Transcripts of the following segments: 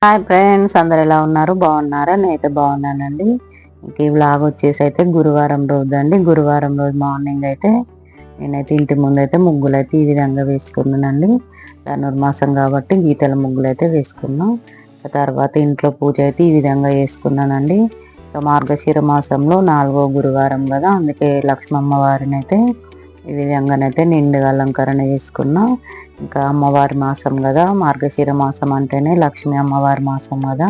Hi friends, అందరు ఎలా ఉన్నారు? బాగున్నారా? నేనైతే బాగున్నానండి. ఇంక ఈ వ్లాగ్ వచ్చేసి అయితే గురువారం రోజు అండి. గురువారం రోజు మార్నింగ్ అయితే నేనైతే ఇంటి ముందు అయితే ముగ్గులు అయితే ఈ విధంగా వేసుకున్నానండి. ధనుర్మాసం కాబట్టి గీతల ముగ్గులు అయితే వేసుకున్నాం. తర్వాత ఇంట్లో పూజ అయితే ఈ విధంగా వేసుకున్నానండి. మార్గశిర మాసంలో 4వ గురువారం కదా, అందుకే లక్ష్మమ్మ వారిని అయితే ఈ విధంగానైతే నిండుగా అలంకరణ చేసుకున్నా. ఇంకా అమ్మవారి మాసం కదా, మార్గశిర మాసం అంటేనే లక్ష్మీ అమ్మవారి మాసం కదా,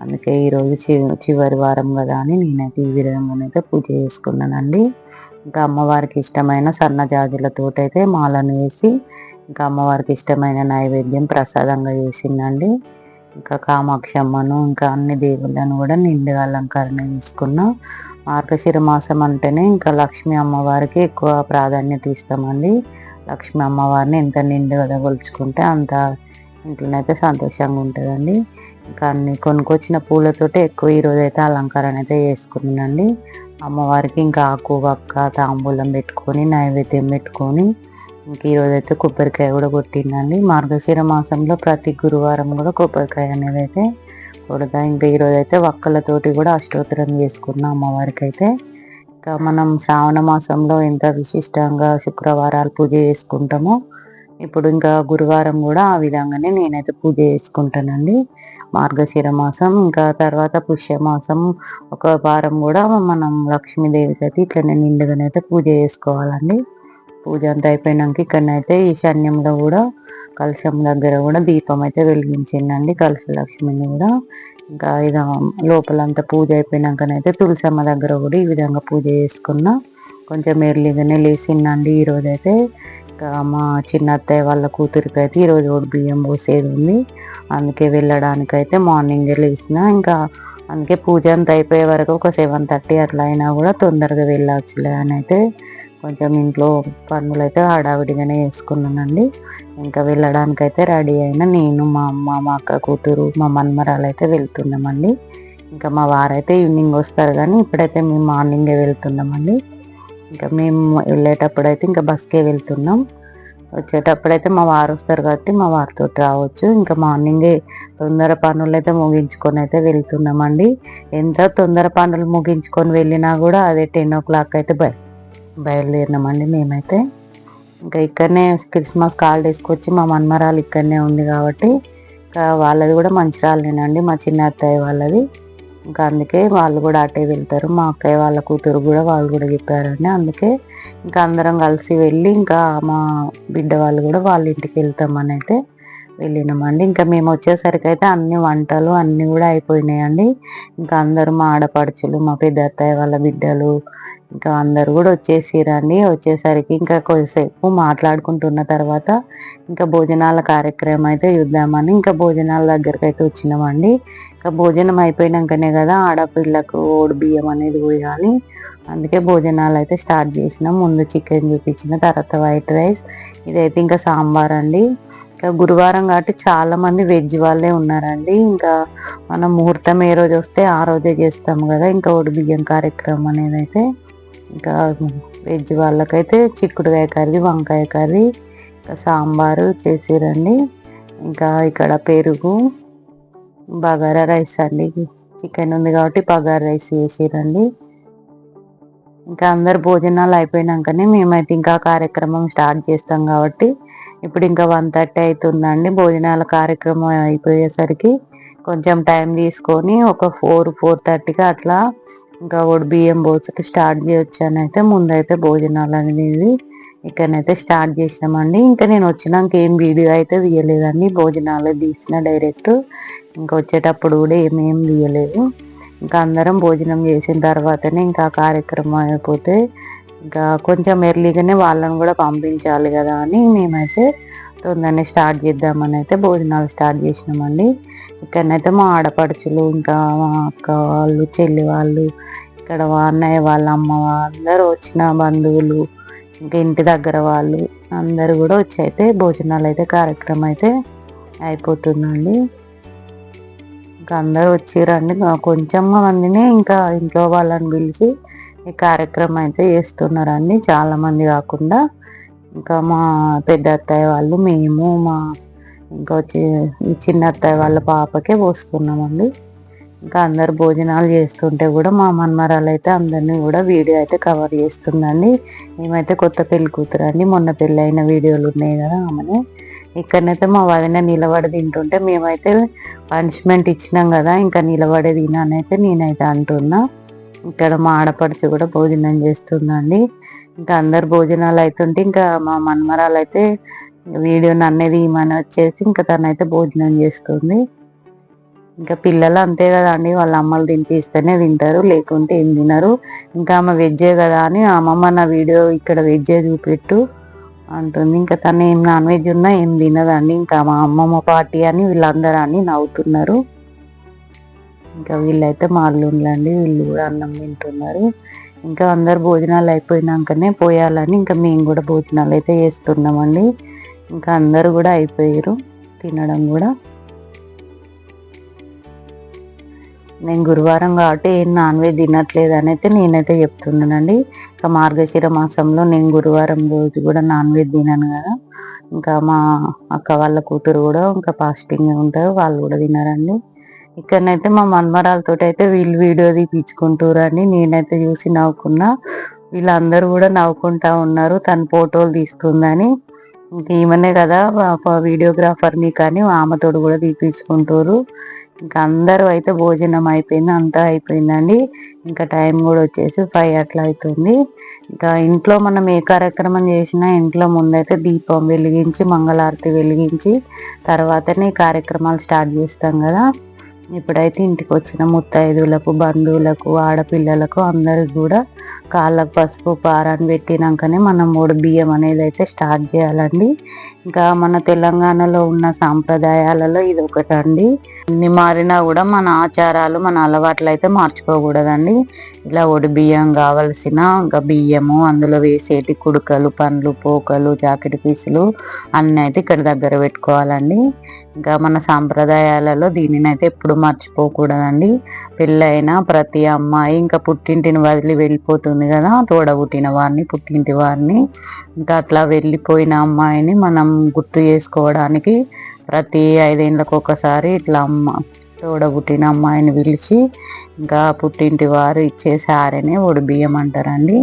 అందుకే ఈరోజు చివరి వారం కదా అని నేనైతే ఈ విధంగానైతే పూజ చేసుకున్నానండి. ఇంకా అమ్మవారికి ఇష్టమైన సన్నజాజులతోటైతే మాలను వేసి ఇంకా అమ్మవారికి ఇష్టమైన నైవేద్యం ప్రసాదంగా చేసిందండి. ఇంకా కామాక్షమ్మను ఇంకా అన్ని దేవుళ్ళను కూడా నిండుగా అలంకరణ చేసుకున్నాం. మార్గశిర మాసం అంటేనే ఇంకా లక్ష్మీ అమ్మవారికి ఎక్కువ ప్రాధాన్యత ఇస్తామండి. లక్ష్మీ అమ్మవారిని ఎంత నిండుగా కొలుచుకుంటే అంత ఇంట్లోనైతే సంతోషంగా ఉంటుందండి. ఇంకా అన్ని కొనుక్కొచ్చిన పూలతోటి ఎక్కువ ఈరోజు అయితే అలంకరణ అయితే చేసుకున్నానండి. అమ్మవారికి ఇంకా ఆకు వక్క తాంబూలం పెట్టుకొని నైవేద్యం పెట్టుకొని ఇంక ఈరోజైతే కొబ్బరికాయ కూడా కొట్టిందండి. మార్గశిర మాసంలో ప్రతి గురువారం కూడా కొబ్బరికాయ అనేది అయితే కొడతా. ఇంకా ఈరోజు అయితే వక్కలతోటి కూడా అష్టోత్తరం చేసుకున్నాం అమ్మవారికి అయితే. ఇంకా మనం శ్రావణ మాసంలో ఎంత విశిష్టంగా శుక్రవారాలు పూజ చేసుకుంటామో ఇప్పుడు ఇంకా గురువారం కూడా ఆ విధంగానే నేనైతే పూజ చేసుకుంటానండి. మార్గశిర మాసం ఇంకా తర్వాత పుష్యమాసం ఒక వారం కూడా మనం లక్ష్మీదేవికి అయితే ఇట్లనే నిండుగానైతే పూజ చేసుకోవాలండి. పూజ అంతా అయిపోయినాక ఇక్కడనైతే ఈశాన్యంలో కూడా కలశం దగ్గర కూడా దీపం అయితే వెలిగించిందండి, కలశ లక్ష్మిని కూడా. ఇంకా ఇక లోపలంతా పూజ అయిపోయినాకనైతే తులసమ్మ దగ్గర కూడా ఈ విధంగా పూజ చేసుకున్నా. కొంచెం ఎర్లీగానే లేచిందండి ఈరోజైతే. ఇంకా మా చిన్న అత్తయ్య వాళ్ళ కూతురికి అయితే ఈరోజు ఒకటి బియ్యం పోసేది ఉంది, అందుకే వెళ్ళడానికైతే మార్నింగే లేచిన. ఇంకా అందుకే పూజ అంతా అయిపోయే వరకు ఒక 7:30 అట్లా అయినా కూడా తొందరగా వెళ్ళొచ్చులే అని అయితే కొంచెం ఇంట్లో పనులు అయితే హడావిడిగానే వేసుకున్నానండి. ఇంకా వెళ్ళడానికైతే రెడీ అయినా నేను, మా అమ్మ, మా అక్క కూతురు, మా మన్మరాలు అయితే వెళ్తున్నామండి. ఇంకా మా వారైతే ఈవినింగ్ వస్తారు కానీ ఇప్పుడైతే మేము మార్నింగే వెళ్తున్నామండి. ఇంకా మేము వెళ్ళేటప్పుడు అయితే ఇంకా బస్కే వెళ్తున్నాం. వచ్చేటప్పుడైతే మా వారు వస్తారు కాబట్టి మా వారితో రావచ్చు. ఇంకా మార్నింగే తొందర పనులు అయితే ముగించుకొని అయితే వెళ్తున్నామండి. ఎంత తొందర పనులు ముగించుకొని వెళ్ళినా కూడా అదే 10 o'clock అయితే బయలుదేరినామండి మేమైతే. ఇంకా ఇక్కడనే క్రిస్మస్ హాలిడేస్కి వచ్చి మా మన్మరాలు ఇక్కడనే ఉంది కాబట్టి ఇంకా వాళ్ళది కూడా మంచిర్యాలనేనండి, మా చిన్న అత్తయ్య వాళ్ళది. ఇంకా అందుకే వాళ్ళు కూడా అటే వెళ్తారు. మా అక్కయ్య వాళ్ళ కూతురు కూడా వాళ్ళు కూడా చెప్పారండి, అందుకే ఇంకా అందరం కలిసి వెళ్ళి ఇంకా మా బిడ్డ వాళ్ళు కూడా వాళ్ళ ఇంటికి వెళ్తామని అయితే వెళ్ళినామండి. ఇంకా మేము వచ్చేసరికి అయితే అన్ని వంటలు అన్నీ కూడా అయిపోయినాయండి. ఇంకా అందరూ మా ఆడపడుచులు, మా పెద్ద అత్తయ్య వాళ్ళ బిడ్డలు ఇంకా అందరు కూడా వచ్చేసిరండి. వచ్చేసరికి ఇంకా కొద్దిసేపు మాట్లాడుకుంటున్న తర్వాత ఇంకా భోజనాల కార్యక్రమం అయితే చూద్దామని ఇంకా భోజనాల దగ్గరికి అయితే వచ్చినామండి. ఇంకా భోజనం అయిపోయినాకనే కదా ఆడపిల్లకు ఓడి బియ్యం అనేది పోయాలి, అందుకే భోజనాలు అయితే స్టార్ట్ చేసినాం. ముందు చికెన్ చూపించిన తర్వాత వైట్ రైస్, ఇదైతే ఇంకా సాంబార్ అండి. ఇంకా గురువారం కాబట్టి చాలా మంది వెజ్ వాళ్ళే ఉన్నారండి. ఇంకా మనం ముహూర్తం ఏ రోజు వస్తే ఆ రోజే చేస్తాము కదా. ఇంకా ఓడి బియ్యం కార్యక్రమం అనేది అయితే ఇంకా వెజ్ వాళ్ళకైతే చిక్కుడుకాయ కర్రీ, వంకాయ కర్రీ, ఇంకా సాంబారు చేసిరండి. ఇంకా ఇక్కడ పెరుగు, బగారా రైస్ అండి. చికెన్ ఉంది కాబట్టి బగారా రైస్ చేసిరండి. ఇంకా అందరు భోజనాలు అయిపోయినాకనే మేమైతే ఇంకా కార్యక్రమం స్టార్ట్ చేస్తాం కాబట్టి ఇప్పుడు ఇంకా 1:30 అవుతుందండి. భోజనాల కార్యక్రమం అయిపోయేసరికి కొంచెం టైం తీసుకొని ఒక 4:30కి అట్లా ఇంకా ఒడి బియ్యం పోసుకు స్టార్ట్ చేయొచ్చు అని అయితే ముందైతే భోజనాలు అనేది ఇక్కడనైతే స్టార్ట్ చేసినామండి. ఇంకా నేను వచ్చినాక ఏం వీడియో అయితే తీయలేదండి, భోజనాలు తీసిన డైరెక్ట్. ఇంకా వచ్చేటప్పుడు కూడా ఏమేం తీయలేదు. ఇంకా అందరం భోజనం చేసిన తర్వాతనే ఇంకా కార్యక్రమం అయిపోతే ఇంకా కొంచెం ఎర్లీగానే వాళ్ళని కూడా పంపించాలి కదా అని మేమైతే తొందరనే స్టార్ట్ చేద్దామని అయితే భోజనాలు స్టార్ట్ చేసినామండి. ఇక్కడనైతే మా ఆడపడుచులు, ఇంకా మా అక్క వాళ్ళు, చెల్లి వాళ్ళు, ఇక్కడ అన్నయ్య వాళ్ళ అమ్మ అందరూ వచ్చిన బంధువులు, ఇంకా ఇంటి దగ్గర వాళ్ళు అందరూ కూడా వచ్చి అయితే భోజనాలు అయితే కార్యక్రమం అయితే అయిపోతుందండి. ఇంకా అందరూ వచ్చిరండి. కొంచెం మందిని ఇంకా ఇంట్లో వాళ్ళని పిలిచి ఈ కార్యక్రమం అయితే చేస్తున్నారండి, చాలా మంది కాకుండా. ఇంకా మా పెద్ద అత్తయ్య వాళ్ళు, మేము, మా ఇంకా వచ్చి ఈ చిన్న అత్తయ్య వాళ్ళ పాపకే పోస్తున్నామండి. ఇంకా అందరు భోజనాలు చేస్తుంటే కూడా మా మన్మరాలు అయితే అందరినీ కూడా వీడియో అయితే కవర్ చేస్తుందండి. మేమైతే కొత్త పెళ్లి కూతురండి, మొన్న పెళ్ళి అయిన వీడియోలు ఉన్నాయి కదా ఆమెనే. ఇక్కడనైతే మా వదిన నిలబడి తింటుంటే మేమైతే పనిష్మెంట్ ఇచ్చినాం కదా, ఇంకా నిలబడే తిననైతే నేనైతే అంటున్నా. ఇక్కడ మా ఆడపడుచు కూడా భోజనం చేస్తుందండి. ఇంకా అందరు భోజనాలు అవుతుంటే ఇంకా మా మన్మరాలు అయితే వీడియో నన్నేది ఈమెను వచ్చేసి ఇంకా తనైతే భోజనం చేస్తుంది. ఇంకా పిల్లలు అంతే కదండి, వాళ్ళ అమ్మలు తినిపిస్తేనే తింటారు, లేకుంటే ఏం తినరు. ఇంకా ఆమె వెజ్జే కదా అని అమ్మమ్మ నా వీడియో ఇక్కడ వెజ్జే చూపెట్టు అంటుంది. ఇంకా తను ఏం నాన్ వెజ్ ఉన్నా ఏం తినదండి. ఇంకా మా అమ్మమ్మ పార్టీ అని వీళ్ళందరూ అని నవ్వుతున్నారు. ఇంకా వీళ్ళైతే మా అల్లుళ్ళండి, వీళ్ళు కూడా అన్నం తింటున్నారు. ఇంకా అందరు భోజనాలు అయిపోయినాకనే పోయాలని ఇంకా మేము కూడా భోజనాలు అయితే చేస్తున్నామండి. ఇంకా అందరు కూడా అయిపోయారు తినడం కూడా. నేను గురువారం కాబట్టి ఏం నాన్ వెజ్ తినట్లేదు అని అయితే నేనైతే చెప్తున్నానండి. ఇంకా మార్గశిర మాసంలో నేను గురువారం రోజు కూడా నాన్ వెజ్ తినను కదా. ఇంకా మా అక్క వాళ్ళ కూతురు కూడా ఇంకా ఫాస్టింగ్ ఉంటారు, వాళ్ళు కూడా తినరండి. ఇక్కడనైతే మా మన్మరాలతో అయితే వీళ్ళు వీడియో తీపించుకుంటారని నేనైతే చూసి నవ్వుకున్నా. వీళ్ళందరూ కూడా నవ్వుకుంటా ఉన్నారు తను ఫోటోలు తీస్తుందని. ఇంక ఈమెనే కదా వీడియోగ్రాఫర్ని కానీ ఆమెతోడు కూడా తీపించుకుంటారు. ఇంకా అందరూ అయితే భోజనం అయిపోయింది, అంతా అయిపోయిందండి. ఇంకా టైం కూడా వచ్చేసి 5 అట్లా అవుతుంది. ఇంకా ఇంట్లో మనం ఏ కార్యక్రమం చేసినా ఇంట్లో ముందైతే దీపం వెలిగించి మంగళారతి వెలిగించి తర్వాతనే కార్యక్రమాలు స్టార్ట్ చేస్తాం కదా. ఇప్పుడైతే ఇంటికి వచ్చిన ముత్తైదులకు, బంధువులకు, ఆడపిల్లలకు అందరికి కూడా కాళ్ళకు పసుపు పారాన్ని పెట్టినాకనే మనం బియ్యం అనేది అయితే స్టార్ట్ చేయాలండి. ఇంకా మన తెలంగాణలో ఉన్న సాంప్రదాయాలలో ఇది ఒకటండి. ఎన్ని మారినా కూడా మన ఆచారాలు మన అలవాట్లు అయితే మార్చుకోకూడదండి. ఇలా బియ్యం కావలసిన ఇంకా బియ్యము, అందులో వేసేటి కుడుకలు, పండ్లు, పోకలు, జాకెట్ పీసులు అన్నీ అయితే ఇక్కడ దగ్గర పెట్టుకోవాలండి. ఇంకా మన సాంప్రదాయాలలో దీనిని అయితే ఎప్పుడు మర్చిపోకూడదండి. పెళ్ళైన ప్రతి అమ్మాయి ఇంకా పుట్టింటిని వదిలి వెళ్ళిపోతుంది కదా, తోడబుట్టిన వారిని, పుట్టింటి వారిని. ఇంకా అట్లా వెళ్ళిపోయిన అమ్మాయిని మనం గుర్తు చేసుకోవడానికి ప్రతి 5 ఏళ్ళకు ఒకసారి ఇట్లా తోడబుట్టిన అమ్మాయిని పిలిచి ఇంకా పుట్టింటి వారు ఇచ్చే సారెనే బియ్యం అంటారండి.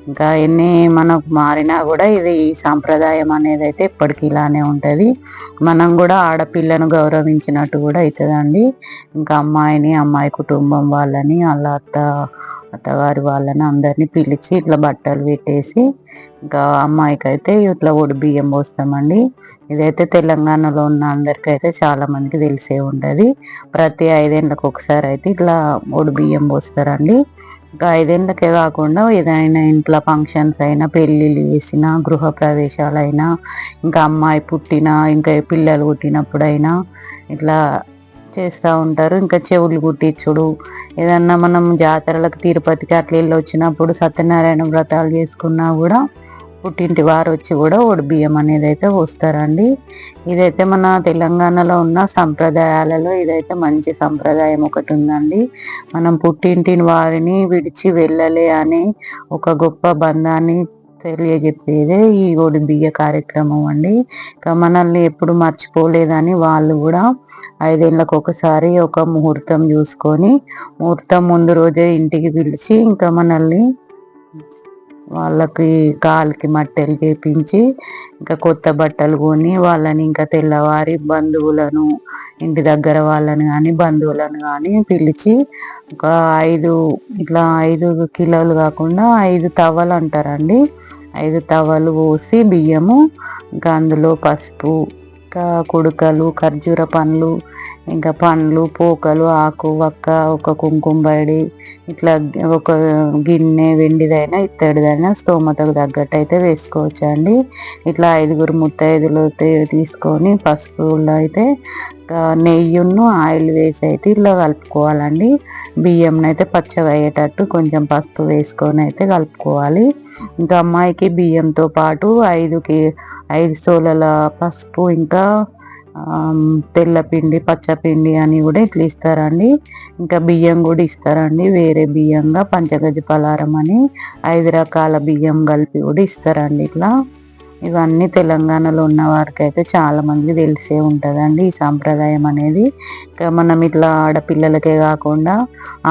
ఇంకా ఎన్ని మనకు మారినా కూడా ఇది సాంప్రదాయం అనేది అయితే ఎప్పటికీ ఇలానే ఉంటుంది. మనం కూడా ఆడపిల్లను గౌరవించినట్టు కూడా అవుతుందండి. ఇంకా అమ్మాయి కుటుంబం వాళ్ళని, వాళ్ళ అత్తగారి వాళ్ళని అందరినీ పిలిచి ఇట్లా బట్టలు పెట్టేసి ఇంకా అమ్మాయికి అయితే ఇట్లా బియ్యం పోస్తామండి. ఇదైతే తెలంగాణలో ఉన్న అందరికైతే చాలా మందికి తెలిసే ఉంటుంది. ప్రతి 5 ఏళ్ళకి ఒకసారి అయితే ఇట్లా బియ్యం పోస్తారండి. ఇంకా 5 ఏళ్ళకే కాకుండా ఏదైనా ఇంట్లో ఫంక్షన్స్ అయినా, పెళ్ళిళ్ళు చేసినా, గృహ ప్రవేశాలైనా, ఇంకా అమ్మాయి పుట్టినా, ఇంకా పిల్లలు పుట్టినప్పుడైనా ఇట్లా చేస్తూ ఉంటారు. ఇంకా చెవులు కుట్టించుడు, ఏదన్నా మనం జాతరలకు తిరుపతికి అట్లా వెళ్ళి వచ్చినప్పుడు సత్యనారాయణ వ్రతాలు చేసుకున్నా కూడా పుట్టింటి వారు వచ్చి కూడా బియ్యం అనేది అయితే పోస్తారండి. ఇదైతే మన తెలంగాణలో ఉన్న సంప్రదాయాలలో ఇదైతే మంచి సంప్రదాయం ఒకటి ఉందండి. మనం పుట్టింటిని వారిని విడిచి వెళ్ళలే అనే ఒక గొప్ప బంధాన్ని తెలియజెప్పేదే ఈ బియ్య కార్యక్రమం అండి. ఇంకా మనల్ని ఎప్పుడు మర్చిపోలేదని వాళ్ళు కూడా 5 ఏళ్ళకు ఒకసారి ఒక ముహూర్తం చూసుకొని ముహూర్తం ముందు రోజే ఇంటికి పిలిచి ఇంకా మనల్ని వాళ్ళకి కాలికి మట్టెలు చేపించి ఇంకా కొత్త బట్టలు కొని వాళ్ళని ఇంకా తెల్లవారి బంధువులను, ఇంటి దగ్గర వాళ్ళని కానీ బంధువులను కానీ పిలిచి ఒక 5 కిలోలు కాకుండా 5 తవ్వలు అంటారండి. 5 తవ్వలు పోసి బియ్యము, ఇంకా అందులో పసుపు, ఇంకా కుడుకలు, ఖర్జూర పండ్లు, ఇంకా పండ్లు, పోకలు, ఆకు వక్క, ఒక కుంకుమ బడి, ఇట్లా ఒక గిన్నె వెండిదైనా ఇత్తడిదైనా స్తోమతకు తగ్గట్టు అయితే వేసుకోవచ్చు అండి. ఇట్లా 5 ముత్తైదులు తీసుకొని పసుపులో అయితే నెయ్యిను ఆయిల్ వేసి అయితే ఇలా కలుపుకోవాలండి. బియ్యం అయితే పచ్చగా అయ్యేటట్టు కొంచెం పసుపు వేసుకొని అయితే కలుపుకోవాలి. ఇంకా అమ్మాయికి బియ్యంతో పాటు 5 సోలల పసుపు, ఇంకా తెల్లపిండి, పచ్చపిండి అని కూడా ఇట్లా ఇస్తారండి. ఇంకా బియ్యం కూడా ఇస్తారండి, వేరే బియ్యంగా పంచగజ పలారం అని 5 రకాల బియ్యం కలిపి కూడా ఇస్తారండి. ఇట్లా ఇవన్నీ తెలంగాణలో ఉన్న వారికి అయితే చాలా మంది తెలిసే ఉంటుందండి ఈ సాంప్రదాయం అనేది. ఇంకా మనం ఇట్లా ఆడపిల్లలకే కాకుండా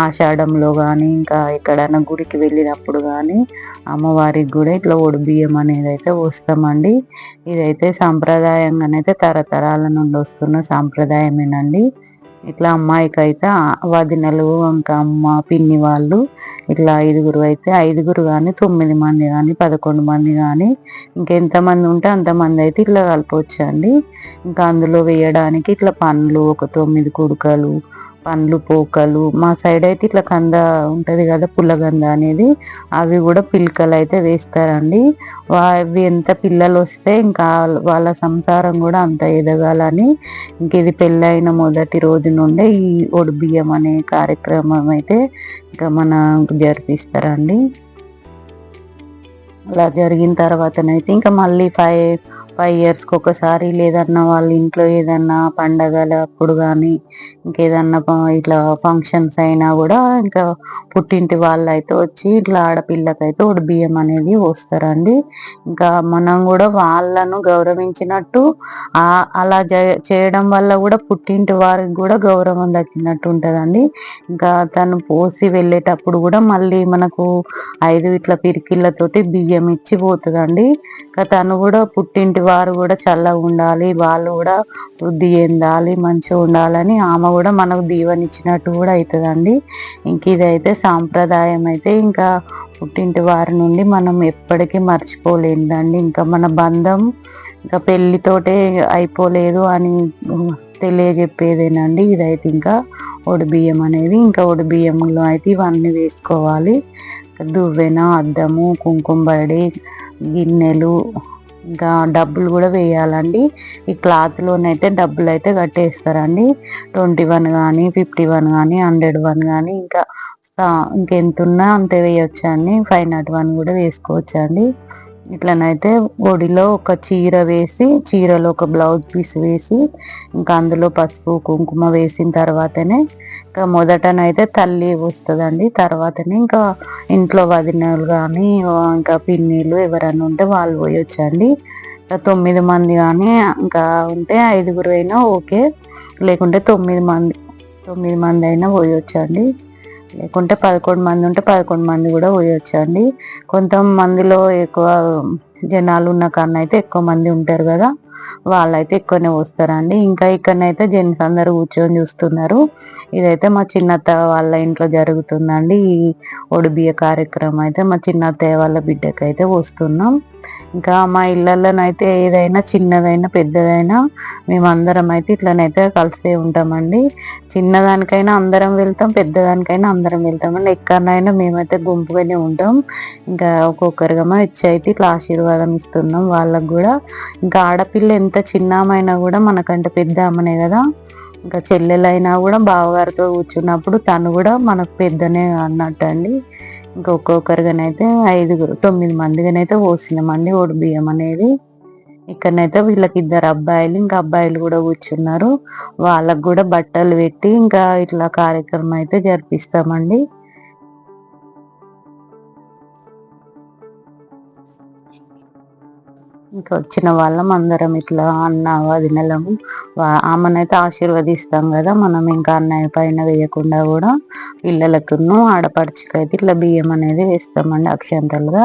ఆషాఢంలో కానీ ఇంకా ఎక్కడైనా గుడికి వెళ్ళినప్పుడు కానీ అమ్మవారికి కూడా ఇట్లా బియ్యం అనేది అయితే వస్తామండి. ఇదైతే సాంప్రదాయంగానైతే తరతరాల నుండి వస్తున్న సాంప్రదాయమేనండి. ఇట్లా అమ్మాయికి అయితే వదినలు ఇంకా అమ్మ పిన్ని వాళ్ళు ఇట్లా ఐదుగురు కానీ 9 మంది కానీ 11 మంది కానీ ఇంకెంతమంది ఉంటే అంతమంది అయితే ఇట్లా కలపవచ్చు అండి. ఇంకా అందులో వేయడానికి ఇట్లా పండ్లు ఒక 9 కుడుకలు పండ్లు పోకలు మా సైడ్ అయితే ఇట్లా కంద ఉంటది కదా పుల్లగంద అనేది అవి కూడా పిలకలు అయితే వేస్తారండి. అవి ఎంత పిల్లలు వస్తే ఇంకా వాళ్ళ సంసారం కూడా అంత ఎదగాలని ఇంక ఇది పెళ్ళైన మొదటి రోజు నుండే ఈ బియ్యం అనే కార్యక్రమం అయితే ఇంకా మన జరిపిస్తారండి. అలా జరిగిన తర్వాతనైతే ఇంకా మళ్ళీ 5 ఇయర్స్కి ఒకసారి లేదన్నా వాళ్ళ ఇంట్లో ఏదన్నా పండగలప్పుడు కానీ ఇంకేదన్నా ఇట్లా ఫంక్షన్స్ అయినా కూడా ఇంకా పుట్టింటి వాళ్ళు అయితే వచ్చి ఇట్లా ఆడపిల్లకైతే బియ్యం అనేది వస్తారండి. ఇంకా మనం కూడా వాళ్ళను గౌరవించినట్టు అలా చేయడం వల్ల కూడా పుట్టింటి వారికి కూడా గౌరవం దక్కినట్టు ఉంటుందండి. ఇంకా తను పోసి వెళ్ళేటప్పుడు కూడా మళ్ళీ మనకు 5 ఇట్లా పిరికిళ్ళతోటి బియ్యం ఇచ్చి పోతుందండి. ఇంకా తను కూడా పుట్టింటి వారు కూడా చల్లగా ఉండాలి, వాళ్ళు కూడా వృద్ధి చెందాలి, మంచిగా ఉండాలని ఆమె కూడా మనకు దీవెనిచ్చినట్టు కూడా అవుతుందండి. ఇంక ఇదైతే సాంప్రదాయం అయితే ఇంకా పుట్టింటి వారి నుండి మనం ఎప్పటికీ మర్చిపోలేదండి. ఇంకా మన బంధం ఇంకా పెళ్ళితోటే అయిపోలేదు అని తెలియజెప్పేదేనండి ఇదైతే. ఇంకా బియ్యం అనేది ఇంకా బియ్యంలో అయితే ఇవన్నీ వేసుకోవాలి. దువ్వెన, అద్దము, కుంకుమ బడి, గిన్నెలు ఇంకా డబ్బులు కూడా వేయాలండి. ఈ క్లాత్లోనైతే డబ్బులు అయితే కట్టేస్తారండి. 21 కానీ 51 కానీ 101 కానీ ఇంకెంత ఉన్నా అంతే వేయొచ్చండి. 501 కూడా వేసుకోవచ్చండి. ఇట్లనైతే ఒడిలో ఒక చీర వేసి చీరలో ఒక బ్లౌజ్ పీస్ వేసి ఇంకా అందులో పసుపు కుంకుమ వేసిన తర్వాతనే ఇంకా మొదటనైతే తల్లి వస్తుందండి. తర్వాతనే ఇంకా ఇంట్లో వదినలు కానీ ఇంకా పిన్నిలు ఎవరైనా ఉంటే వాళ్ళు పోయొచ్చండి. ఇంకా 9 మంది కానీ ఇంకా ఉంటే 5గురు అయినా ఓకే, లేకుంటే 9 మంది అయినా పోయొచ్చండి. లేకుంటే 11 మంది ఉంటే 11 మంది కూడా పోయొచ్చండి. కొంతమందిలో ఎక్కువ జనాలు ఉన్న కన్నా అయితే ఎక్కువ మంది ఉంటారు కదా, వాళ్ళైతే ఎక్కువనే వస్తారండి. ఇంకా ఇక్కడనైతే జెంట్స్ అందరూ కూర్చొని చూస్తున్నారు. ఇదైతే మా చిన్నత్త వాళ్ళ ఇంట్లో జరుగుతుందండి. ఈ బియ్య కార్యక్రమం అయితే మా చిన్నత్తయ్య వాళ్ళ బిడ్డకి అయితే వస్తున్నాం. ఇంకా మా ఇళ్ళల్లోనైతే ఏదైనా చిన్నదైనా పెద్దదైనా మేమందరం అయితే ఇట్లనైతే కలిసే ఉంటామండి. చిన్నదానికైనా అందరం వెళ్తాం, పెద్దదానికైనా అందరం వెళ్తామండి. ఎక్కడనైనా మేమైతే గుంపుగానే ఉంటాం. ఇంకా ఒక్కొక్కరిగా ఇచ్చి అయితే ఇట్లా ఆశీర్వాదం ఇస్తున్నాం వాళ్ళకు కూడా. ఇంకా ఆడపిల్ల ఎంత చిన్నమైనా కూడా మనకంటే పెద్ద అమ్మనే కదా, ఇంకా చెల్లెలైనా కూడా బావగారితో కూర్చున్నప్పుడు తను కూడా మనకు పెద్దనే అన్నట్టు అండి. ఇంకా ఒక్కొక్కరిగానైతే 9 మందిగానైతే పోసినామండి బియ్యం అనేది. ఇక్కడనైతే వీళ్ళకి 2 అబ్బాయిలు ఇంకా అబ్బాయిలు కూడా కూర్చున్నారు. వాళ్ళకు కూడా బట్టలు పెట్టి ఇంకా ఇట్లా కార్యక్రమం అయితే జరిపిస్తామండి. ఇంకా వచ్చిన వాళ్ళం అందరం ఇట్లా అన్న వదినలము ఆమెనైతే ఆశీర్వదిస్తాం కదా మనం. ఇంకా అన్నయ్య పైన వేయకుండా కూడా పిల్లలకును ఆడపడుచుకైతే ఇట్లా బియ్యం అనేది వేస్తామండి అక్షంతలుగా.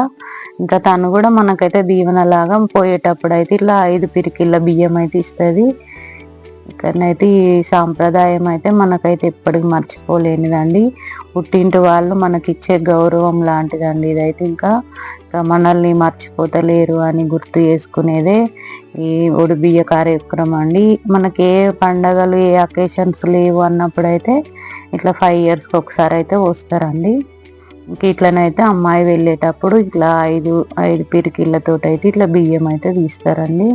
ఇంకా తను కూడా మనకైతే దీవెనలాగా పోయేటప్పుడు అయితే ఇట్లా 5 పిరికిళ్ళ బియ్యం అయితే ఇస్తుంది. ఇక్కడనైతే ఈ సాంప్రదాయం అయితే మనకైతే ఎప్పటికి మర్చిపోలేనిదండి. పుట్టింటి వాళ్ళు మనకిచ్చే గౌరవం లాంటిదండి ఇదైతే. ఇంకా మనల్ని మర్చిపోతలేరు అని గుర్తు చేసుకునేదే ఈ బియ్య కార్యక్రమం అండి. మనకి ఏ పండగలు ఏ అకేషన్స్ లేవు అన్నప్పుడైతే ఇట్లా 5 ఇయర్స్కి ఒకసారి అయితే వస్తారండి. ఇంక ఇట్లనైతే అమ్మాయి వెళ్ళేటప్పుడు ఇట్లా 5 పిరికిళ్ళతోటి అయితే ఇట్లా బియ్యం అయితే తీస్తారండి.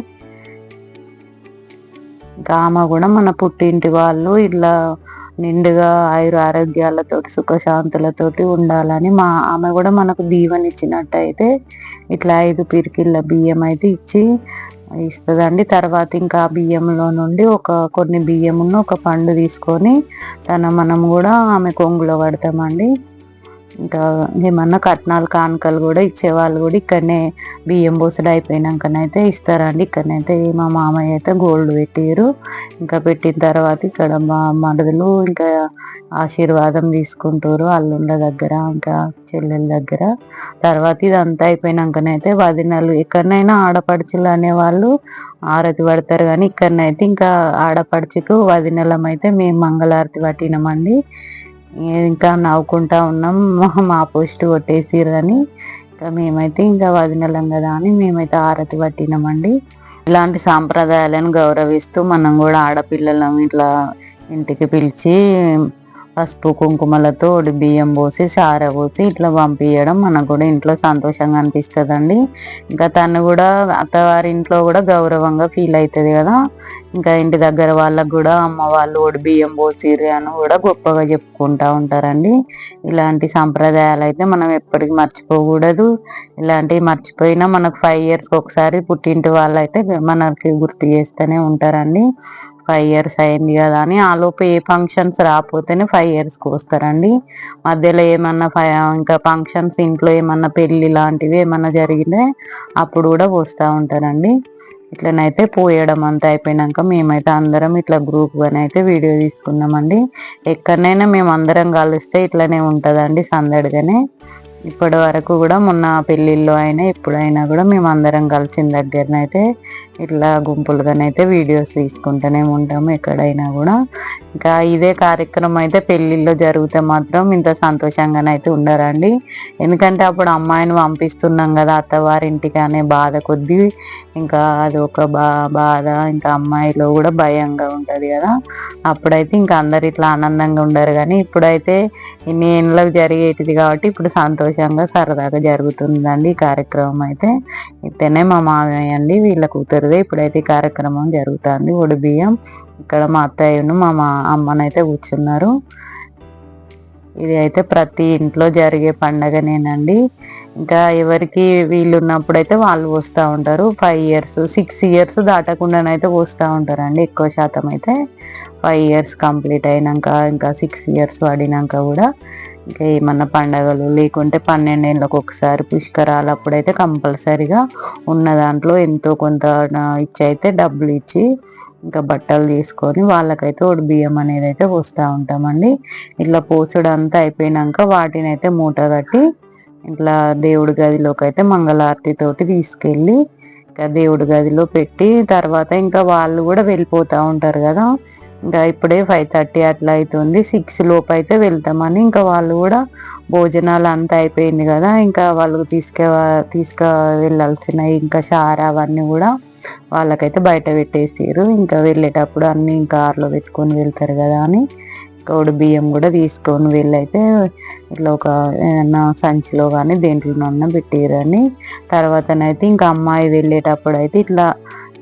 ఇంకా ఆమె కూడా మన పుట్టింటి వాళ్ళు ఇట్లా నిండుగా ఆరోగ్యాలతోటి సుఖశాంతులతోటి ఉండాలని ఆమె కూడా మనకు దీవెనిచ్చినట్టయితే ఇట్లా 5 పిరికిళ్ళ బియ్యం అయితే ఇస్తుందండి. తర్వాత ఇంకా ఆ బియ్యంలో నుండి కొన్ని బియ్యమును ఒక పండు తీసుకొని మనం కూడా ఆమె కొంగులో పడతామండి. ఇంకా ఏమన్నా కట్నాలు కానుకలు కూడా ఇచ్చేవాళ్ళు కూడా ఇక్కడనే బియ్యం పోసడు అయిపోయినాకనైతే ఇస్తారండి. ఇక్కడనైతే మా మామయ్య అయితే గోల్డ్ పెట్టారు. ఇంకా పెట్టిన తర్వాత ఇక్కడ మా మరుదులు ఇంకా ఆశీర్వాదం తీసుకుంటారు అల్లుళ్ళ దగ్గర, ఇంకా చెల్లెల దగ్గర. తర్వాత ఇదంతా అయిపోయినాకనైతే వదినలు, ఎక్కడనైనా ఆడపడుచులు అనేవాళ్ళు ఆరతి పడతారు, కానీ ఇక్కడనైతే ఇంకా ఆడపడుచుకు వదినలం అయితే మేము మంగళారతి పట్టినామండి. ఇంకా నవ్వుకుంటా ఉన్నాం, మా పోస్ట్ కొట్టేసిర్రు అని. ఇంకా మేమైతే ఇంకా వదినలం కదా అని మేమైతే ఆరతి పట్టినామండి. ఇలాంటి సాంప్రదాయాలను గౌరవిస్తూ మనం కూడా ఆడపిల్లలం ఇట్లా ఇంటికి పిలిచి పసుపు కుంకుమలతో బియ్యం పోసి సార పోసి ఇట్లా పంపించడం మనకు కూడా ఇంట్లో సంతోషంగా అనిపిస్తుందండి. ఇంకా తను కూడా అత్తవారి ఇంట్లో కూడా గౌరవంగా ఫీల్ అవుతుంది కదా. ఇంకా ఇంటి దగ్గర వాళ్ళకు కూడా అమ్మ వాళ్ళు బియ్యం పోసిర్రు అని కూడా గొప్పగా చెప్పుకుంటూ ఉంటారండి. ఇలాంటి సంప్రదాయాలు అయితే మనం ఎప్పటికీ మర్చిపోకూడదు. ఇలాంటివి మర్చిపోయినా మనకు 5 years ఒకసారి పుట్టింటి వాళ్ళు అయితే మనకి గుర్తు చేస్తూనే ఉంటారండి. 5 years అయింది కదా అని ఆలోపు ఏ ఫంక్షన్స్ రాకపోతేనే 5 yearsకి వస్తారండి. మధ్యలో ఏమన్నా ఇంకా ఫంక్షన్స్ ఇంట్లో ఏమన్నా పెళ్ళి లాంటివి ఏమన్నా జరిగితే అప్పుడు కూడా వస్తూ ఉంటారండి. ఇట్లనైతే పోయడం అంతా అయిపోయినాక మేమైతే అందరం ఇట్లా గ్రూప్గానే అయితే వీడియో తీసుకున్నామండి. ఎక్కడనైనా మేము అందరం కలిస్తే ఇట్లనే ఉంటుందండి సందడిగానే. ఇప్పటి వరకు కూడా మొన్న పెళ్ళిళ్ళు అయినా ఎప్పుడైనా కూడా మేము అందరం కలిసిన దగ్గరనైతే ఇట్లా గుంపులుగానైతే వీడియోస్ తీసుకుంటూనే ఉంటాము ఎక్కడైనా కూడా. ఇంకా ఇదే కార్యక్రమం అయితే పెళ్ళిళ్ళు జరిగితే మాత్రం ఇంత సంతోషంగానైతే ఉండరండి. ఎందుకంటే అప్పుడు అమ్మాయిని పంపిస్తున్నాం కదా అత్తవారింటికి అనే బాధ కొద్దీ ఇంకా అది ఒక బాధ, ఇంకా అమ్మాయిలో కూడా భయంగా ఉంటుంది కదా. అప్పుడైతే ఇంకా అందరు ఇట్లా ఆనందంగా ఉండరు, కానీ ఇప్పుడైతే ఇన్ని ఏళ్ళకి జరిగేటిది కాబట్టి ఇప్పుడు సంతోషంగా సరదాగా జరుగుతుందండి ఈ కార్యక్రమం అయితే. ఇతనే మా మామయ్య అండి, వీళ్ళ కూతురుదే ఇప్పుడైతే ఈ కార్యక్రమం జరుగుతుంది. బియ్యం ఇక్కడ మా అత్తయ్యను మా అమ్మనైతే కూర్చున్నారు. ఇది అయితే ప్రతి ఇంట్లో జరిగే పండగనేనండి. ఇంకా ఎవరికి వీళ్ళు ఉన్నప్పుడు అయితే వాళ్ళు వస్తూ ఉంటారు. 5 years 6 years దాటకుండానైతే వస్తూ ఉంటారండి ఎక్కువ శాతం అయితే. 5 years కంప్లీట్ అయినాక ఇంకా 6 years పడినాక కూడా ఇంకా ఏమన్నా పండగలు లేకుంటే 12 ఏళ్ళకి ఒకసారి పుష్కరాలు అప్పుడైతే కంపల్సరిగా ఉన్న దాంట్లో ఎంతో కొంత ఇచ్చి అయితే డబ్బులు ఇచ్చి ఇంకా బట్టలు తీసుకొని వాళ్ళకైతే బియ్యం అనేది అయితే పోస్తూ ఉంటామండి. ఇట్లా పోసుడు అంతా అయిపోయినాక వాటిని అయితే మూట కట్టి ఇట్లా దేవుడి గదిలోకి అయితే మంగళారతి తోటి తీసుకెళ్ళి ఇంకా దేవుడి గదిలో పెట్టి తర్వాత ఇంకా వాళ్ళు కూడా వెళ్ళిపోతూ ఉంటారు కదా. ఇంకా ఇప్పుడే 5:30 అట్లా అవుతుంది, 6 లోపు అయితే వెళ్తామని ఇంకా వాళ్ళు కూడా భోజనాలు అంతా అయిపోయింది కదా. ఇంకా వాళ్ళు తీసుకు వెళ్ళాల్సిన ఇంకా షార అవన్నీ కూడా వాళ్ళకైతే బయట పెట్టేసారు. ఇంకా వెళ్ళేటప్పుడు అన్ని కార్లో పెట్టుకొని వెళ్తారు కదా అని బియ్యం కూడా తీసుకొని వెళ్ళైతే ఇట్లా ఒక ఏదన్నా సంచిలో కానీ దేంట్లోనన్నా పెట్టారని. తర్వాతనైతే ఇంకా అమ్మాయి వెళ్ళేటప్పుడు అయితే ఇట్లా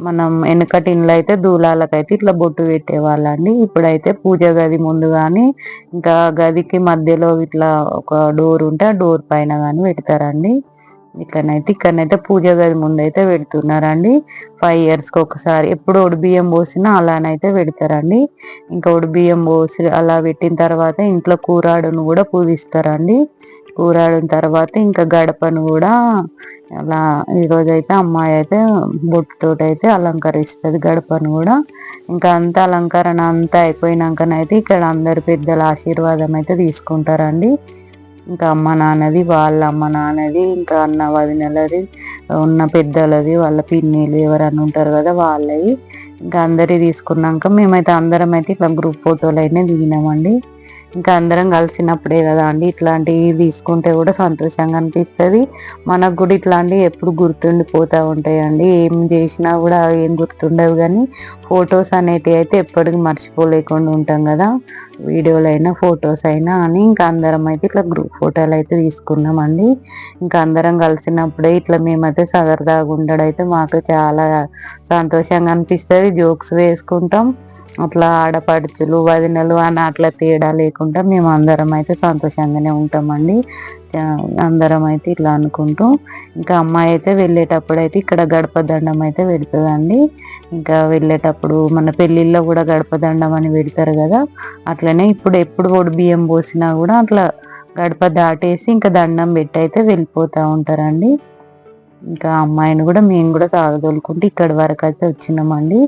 మనం వెనకటి ఇండ్లు అయితే దూలాలకైతే ఇట్లా బొట్టు పెట్టేవాళ్ళండి. ఇప్పుడైతే పూజ గది ముందు కానీ ఇంకా గదికి మధ్యలో ఇట్లా ఒక డోర్ ఉంటే ఆ డోర్ పైన కానీ పెడతారండి. ఇక్కడనైతే పూజ గది ముందు అయితే పెడుతున్నారండి. 5 yearsకి ఒకసారి ఎప్పుడు బియ్యం పోసినా అలానైతే పెడతారండి. ఇంకా బియ్యం పోసి అలా పెట్టిన తర్వాత ఇంట్లో కూరాడును కూడా పూజిస్తారండి. కూరాడిన తర్వాత ఇంకా గడపను కూడా అలా ఈరోజైతే అమ్మాయి అయితే బొట్టుతోటి అయితే అలంకరిస్తుంది గడపను కూడా. ఇంకా అంత అలంకరణ అంతా అయిపోయినాకనైతే ఇక్కడ అందరు పెద్దల ఆశీర్వాదం అయితే తీసుకుంటారండి. ఇంకా అమ్మ నాన్నది, వాళ్ళ అమ్మ నాన్నది, ఇంకా అన్న వదినలది, ఉన్న పెద్దలది, వాళ్ళ పిన్నిలు ఎవరన్నా ఉంటారు కదా వాళ్ళవి ఇంకా అందరి తీసుకున్నాక మేమైతే అందరం అయితే ఇట్లా గ్రూప్ ఫోటోలు అయినా దిగినామండి. ఇంకా అందరం కలిసినప్పుడే కదా అండి ఇట్లాంటివి తీసుకుంటే కూడా సంతోషంగా అనిపిస్తుంది. మనకు కూడా ఇట్లాంటివి ఎప్పుడు గుర్తుండిపోతూ ఉంటాయండి. ఏం చేసినా కూడా ఏం గుర్తుండవు, కానీ ఫొటోస్ అనేటివి అయితే ఎప్పటికీ మర్చిపోలేకుండా ఉంటాం కదా. వీడియోలు అయినా ఫొటోస్ అయినా అని ఇంకా అందరం అయితే ఇట్లా గ్రూప్ ఫోటోలు అయితే తీసుకున్నామండి. ఇంకా అందరం కలిసినప్పుడే ఇట్లా మేమైతే సరదాగా ఉండడైతే మాకు చాలా సంతోషంగా అనిపిస్తుంది. జోక్స్ వేసుకుంటాం, అట్లా ఆడపడుచులు వదినలు అని అట్లా తేడా లేకుండా మేము అందరం అయితే సంతోషంగానే ఉంటామండి. అందరం అయితే ఇట్లా అనుకుంటూ ఇంకా అమ్మాయి అయితే వెళ్ళేటప్పుడు అయితే ఇక్కడ గడప దండం అయితే పెడుతుందండి. ఇంకా వెళ్ళేటప్పుడు మన పెళ్ళిళ్ళలో కూడా గడప దండం అని పెడతారు కదా, అట్లనే ఇప్పుడు ఎప్పుడు బియ్యం పోసినా కూడా అట్లా గడప దాటేసి ఇంకా దండం పెట్టి అయితే వెళ్ళిపోతూ ఉంటారండి. ఇంకా అమ్మాయిని కూడా మేము కూడా సాగదోలుకుంటూ ఇక్కడి వరకు అయితే వచ్చినామండి.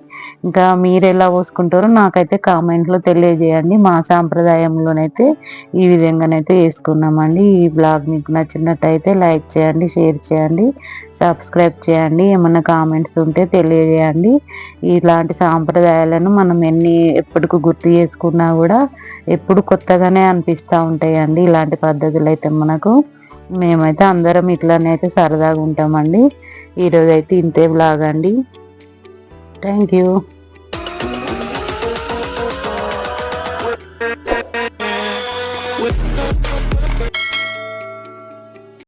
ఇంకా మీరు ఎలా పోసుకుంటారో నాకైతే కామెంట్లో తెలియజేయండి. మా సాంప్రదాయంలోనైతే ఈ విధంగానైతే వేసుకున్నామండి. ఈ బ్లాగ్ మీకు నచ్చినట్టయితే లైక్ చేయండి, షేర్ చేయండి, సబ్స్క్రైబ్ చేయండి. ఏమన్నా కామెంట్స్ ఉంటే తెలియజేయండి. ఇలాంటి సాంప్రదాయాలను మనం ఎప్పటికి గుర్తు చేసుకున్నా కూడా ఎప్పుడు కొత్తగానే అనిపిస్తూ ఉంటాయండి ఇలాంటి పద్ధతులు అయితే మనకు. మేమైతే అందరం ఇట్లానే అయితే సరదాగా ఉంటామండి. ఈరోజు అయితే ఇంతే బ్లాగ్ అండి. Thank you.